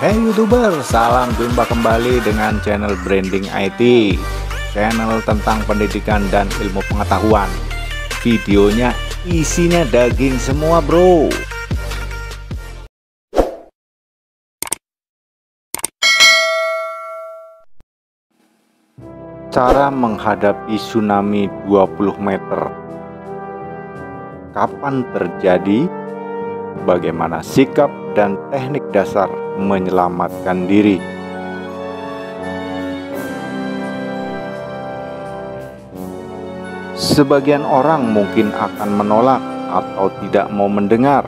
Hey YouTuber, salam jumpa kembali dengan channel Branding IT, channel tentang pendidikan dan ilmu pengetahuan. Videonya isinya daging semua bro. Cara menghadapi tsunami 20 meter. Kapan terjadi? Bagaimana sikap dan teknik dasar menyelamatkan diri? Sebagian orang mungkin akan menolak atau tidak mau mendengar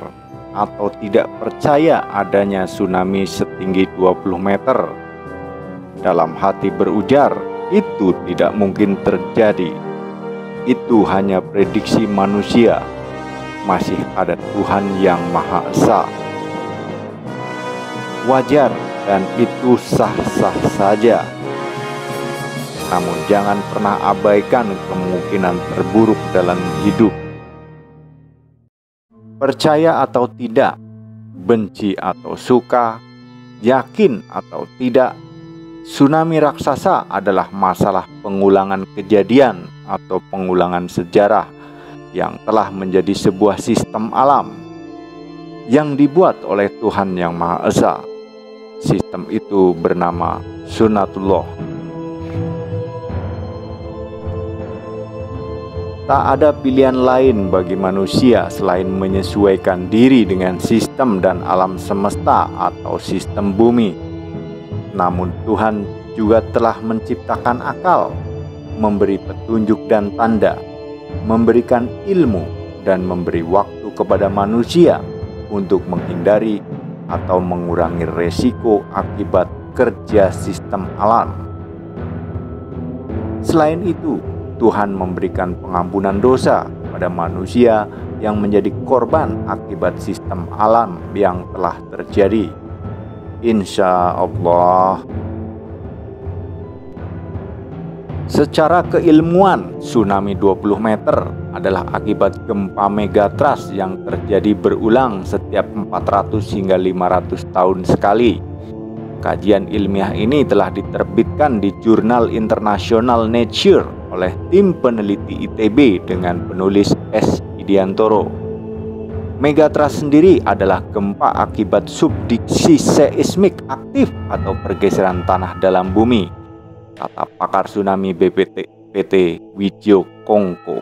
atau tidak percaya adanya tsunami setinggi 20 meter. Dalam hati berujar, itu tidak mungkin terjadi. Itu hanya prediksi manusia. Masih ada Tuhan yang Maha Esa. Wajar dan itu sah-sah saja. Namun jangan pernah abaikan kemungkinan terburuk dalam hidup. Percaya atau tidak, benci atau suka, yakin atau tidak, tsunami raksasa adalah masalah pengulangan kejadian atau pengulangan sejarah yang telah menjadi sebuah sistem alam yang dibuat oleh Tuhan yang Maha Esa. Sistem itu bernama Sunnatullah. Tak ada pilihan lain bagi manusia selain menyesuaikan diri dengan sistem dan alam semesta atau sistem bumi. Namun Tuhan juga telah menciptakan akal, memberi petunjuk dan tanda, memberikan ilmu, dan memberi waktu kepada manusia untuk menghindari atau mengurangi resiko akibat kerja sistem alam. Selain itu, Tuhan memberikan pengampunan dosa pada manusia yang menjadi korban akibat sistem alam yang telah terjadi. Insya Allah. Secara keilmuan, tsunami 20 meter adalah akibat gempa megatrust yang terjadi berulang setiap 400 hingga 500 tahun sekali. Kajian ilmiah ini telah diterbitkan di jurnal internasional Nature oleh tim peneliti ITB dengan penulis S. Idiantoro. Megatrust sendiri adalah gempa akibat subduksi seismik aktif atau pergeseran tanah dalam bumi, kata pakar tsunami BPPT Widjo Kongko.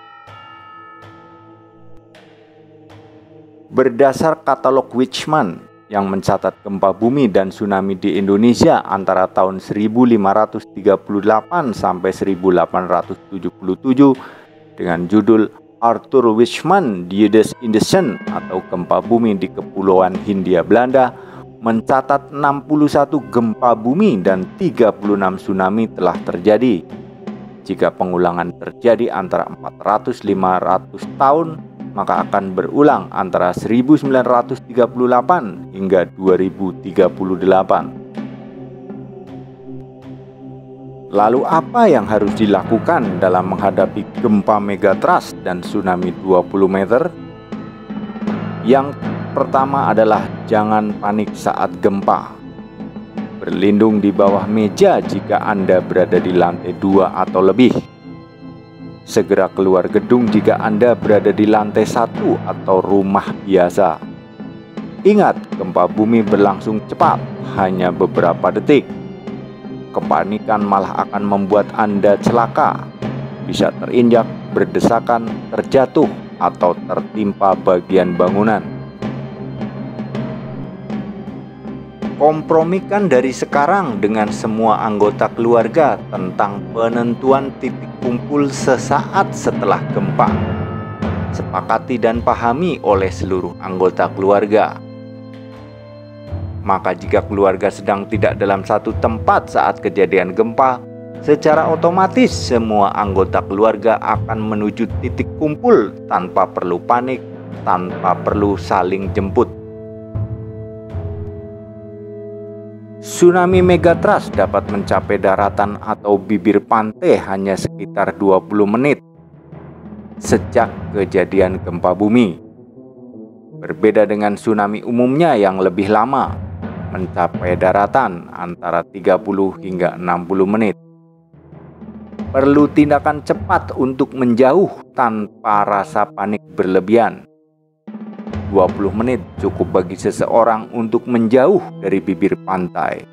Berdasar katalog Weizmann yang mencatat gempa bumi dan tsunami di Indonesia antara tahun 1538 sampai 1877 dengan judul Arthur Weizmann Deudes Indention atau gempa bumi di Kepulauan Hindia Belanda, mencatat 61 gempa bumi dan 36 tsunami telah terjadi. Jika pengulangan terjadi antara 400-500 tahun, maka akan berulang antara 1938 hingga 2038. Lalu apa yang harus dilakukan dalam menghadapi gempa megatrust dan tsunami 20 meter? Yang pertama adalah jangan panik saat gempa. Berlindung di bawah meja jika Anda berada di lantai 2 atau lebih. Segera keluar gedung jika Anda berada di lantai 1 atau rumah biasa. Ingat, gempa bumi berlangsung cepat, hanya beberapa detik. Kepanikan malah akan membuat Anda celaka, bisa terinjak, berdesakan, terjatuh, atau tertimpa bagian bangunan. Kompromikan dari sekarang dengan semua anggota keluarga tentang penentuan titik kumpul sesaat setelah gempa. Sepakati dan pahami oleh seluruh anggota keluarga. Maka jika keluarga sedang tidak dalam satu tempat saat kejadian gempa, secara otomatis semua anggota keluarga akan menuju titik kumpul tanpa perlu panik, tanpa perlu saling jemput. Tsunami megatrust dapat mencapai daratan atau bibir pantai hanya sekitar 20 menit sejak kejadian gempa bumi. Berbeda dengan tsunami umumnya yang lebih lama, mencapai daratan antara 30 hingga 60 menit. Perlu tindakan cepat untuk menjauh tanpa rasa panik berlebihan. 20 menit cukup bagi seseorang untuk menjauh dari bibir pantai,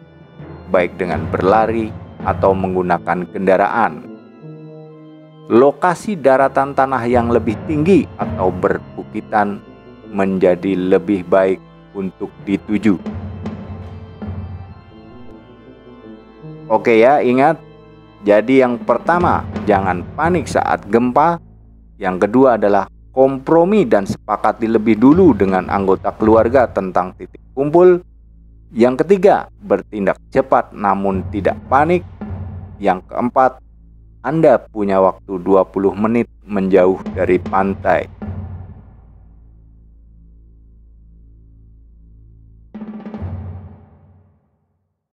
baik dengan berlari atau menggunakan kendaraan. Lokasi daratan tanah yang lebih tinggi atau berbukitan menjadi lebih baik untuk dituju. Oke ya, ingat. Jadi yang pertama, jangan panik saat gempa. Yang kedua adalah kompromi dan sepakati lebih dulu dengan anggota keluarga tentang titik kumpul. Yang ketiga, bertindak cepat namun tidak panik. Yang keempat, Anda punya waktu 20 menit menjauh dari pantai.